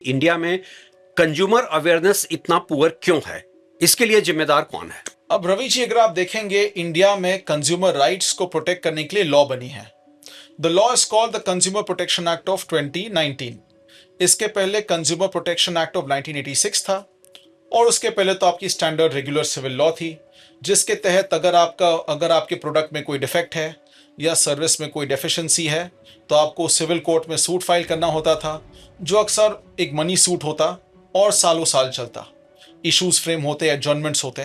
India में consumer awareness इतना poor क्यों है? इसके लिए जिम्मेदार कौन है? अब रवि जी, अगर आप देखेंगे, इंडिया में कंज्यूमर राइट्स को प्रोटेक्ट करने के लिए लॉ बनी है। The law is called the consumer protection act of 2019। इसके पहले कंज्यूमर प्रोटेक्शन एक्ट ऑफ 1986 था, और उसके पहले तो आपकी स्टैंडर्ड रेगुलर सिविल लॉ थी, जिसके तहत अगर आपके प्रोडक्ट में कोई डिफेक्ट है या सर्विस में कोई डेफिशिएंसी है तो आपको सिविल कोर्ट में सूट फाइल करना होता था, जो अक्सर एक मनी सूट होता और सालों साल चलता। इश्यूज फ्रेम होते, एडजॉर्नमेंट्स होते।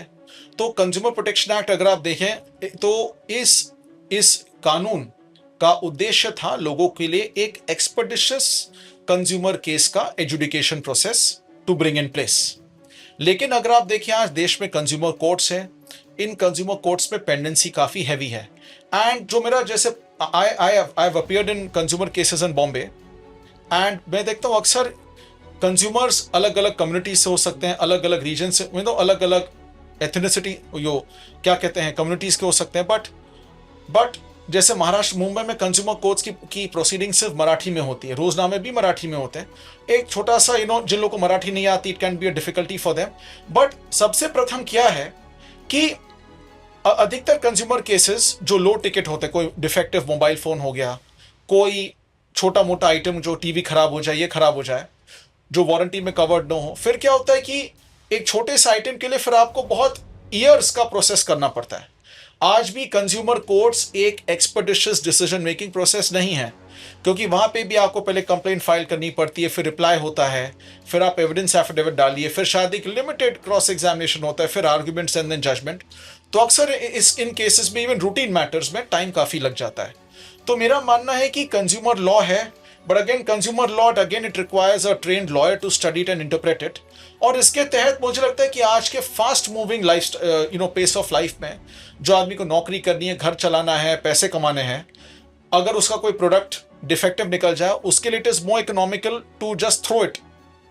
तो कंज्यूमर प्रोटेक्शन एक्ट अगर आप देखें तो इस कानून का उद्देश्य था लोगों के लिए एक एक्सपेडिशियस कंज्यूमर केस का adjudication process to bring in place. लेकिन अगर आप देखें, आज देश में कंज्यूमर कोर्ट्स हैं, इन कंज्यूमर कोर्ट्स में पेंडेंसी काफी हैवी है। एंड जो मेरा जैसे I have appeared in consumer cases in Bombay, and मैं देखता हूँ अक्सर कंज्यूमर्स अलग अलग कम्युनिटी से हो सकते हैं, अलग अलग रीजन से, अलग अलग एथनिसिटी, यो क्या कहते हैं, कम्युनिटीज के हो सकते हैं। बट जैसे महाराष्ट्र, मुंबई में कंज्यूमर कोर्ट्स की प्रोसीडिंग सिर्फ मराठी में होती है, रोजनामे भी मराठी में होते हैं। एक छोटा सा जिन लोगों को मराठी नहीं आती, it can be a difficulty for them. But सबसे प्रथम क्या है कि अधिकतर कंज्यूमर केसेस जो लो टिकट होते हैं, कोई डिफेक्टिव मोबाइल फोन हो गया, कोई छोटा मोटा आइटम, जो टीवी खराब हो जाए, ये खराब हो जाए, जो वारंटी में कवर्ड ना हो, फिर क्या होता है कि एक छोटे से आइटम के लिए फिर आपको बहुत ईयर्स का प्रोसेस करना पड़ता है। आज भी कंज्यूमर कोर्ट्स एक एक्सपेडिशियस डिसीजन मेकिंग प्रोसेस नहीं है, क्योंकि वहां पे भी आपको पहले कंप्लेंट फाइल करनी पड़ती है, फिर रिप्लाई होता है, फिर आप एविडेंस एफिडेविट डालिए, फिर शायद एक लिमिटेड क्रॉस एग्जामिनेशन होता है, फिर आर्ग्यूमेंट्स एंड देन जजमेंट। तो अक्सर इन केसेस में, इवन रूटीन मैटर्स में टाइम काफी लग जाता है। तो मेरा मानना है कि कंज्यूमर लॉ है, but again consumer law, again it requires a trained lawyer to study it and interpret it. और इसके तहत मुझे लगता है कि आज के fast moving life pace of life में, जो आदमी को नौकरी करनी है, घर चलाना है, पैसे कमाने हैं, अगर उसका कोई प्रोडक्ट डिफेक्टिव निकल जाए, उसके लिए it is more economical to just throw it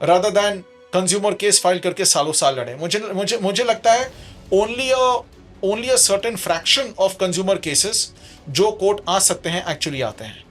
rather than consumer case file करके सालों साल लड़े। मुझे लगता है only a certain fraction of consumer cases जो कोर्ट आ सकते हैं, एक्चुअली आते हैं।